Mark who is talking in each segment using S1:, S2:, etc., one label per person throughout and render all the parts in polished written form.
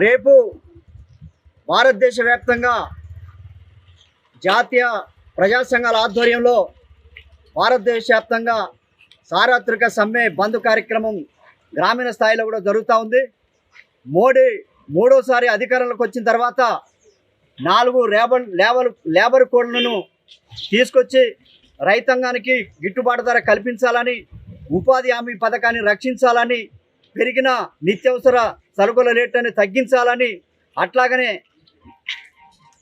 S1: రేపు భారతదేశ వ్యాప్తంగా జాతీయ ప్రజా సంఘాల ఆధ్వర్యంలో భారతదేశ వ్యాప్తంగా సార్వత్రిక సమ్మె బంద్ కార్యక్రమం గ్రామీణ స్థాయిలో కూడా జరుగుతూ ఉంది. మోడీ మూడోసారి అధికారంలోకి వచ్చిన తర్వాత 4 లేబర్ కోడ్లను తీసుకొచ్చి రైతాంగానికి గిట్టుబాటు ధర కల్పించాలని, ఉపాధి హామీ పథకాన్ని రక్షించాలని, పెరిగిన నిత్యావసర సరుకుల రేట్లను తగ్గించాలని, అట్లాగనే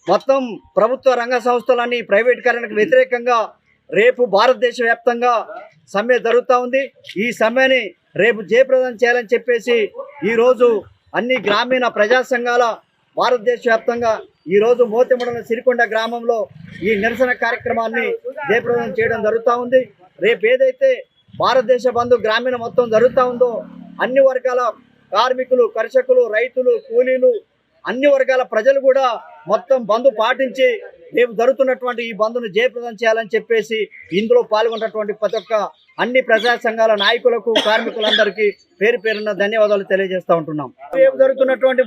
S1: మొత్తం ప్రభుత్వ రంగ సంస్థలన్నీ ప్రైవేటీకరణకు వ్యతిరేకంగా రేపు భారతదేశ వ్యాప్తంగా సమ్మె జరుగుతూ ఉంది. ఈ సమ్మెని రేపు జయప్రదం చేయాలని చెప్పేసి ఈరోజు అన్ని గ్రామీణ ప్రజా సంఘాల భారతదేశ వ్యాప్తంగా ఈరోజు మోతెముడల సిరికొండ గ్రామంలో ఈ నిరసన కార్యక్రమాన్ని జయప్రదం చేయడం జరుగుతూ ఉంది. రేపు ఏదైతే భారతదేశ బంధు గ్రామీణ మొత్తం జరుగుతూ ఉందో అన్ని వర్గాల కార్మికులు, కర్షకులు, రైతులు, కూలీలు, అన్ని వర్గాల ప్రజలు కూడా మొత్తం బంధు పాటించి రేపు జరుగుతున్నటువంటి ఈ బంధును జయప్రదం చేయాలని చెప్పేసి ఇందులో పాల్గొన్నటువంటి ప్రతి ఒక్క అన్ని ప్రజా సంఘాల నాయకులకు, కార్మికులందరికీ పేరు పేరున ధన్యవాదాలు తెలియజేస్తూ ఉంటున్నాం. రేపు జరుగుతున్నటువంటి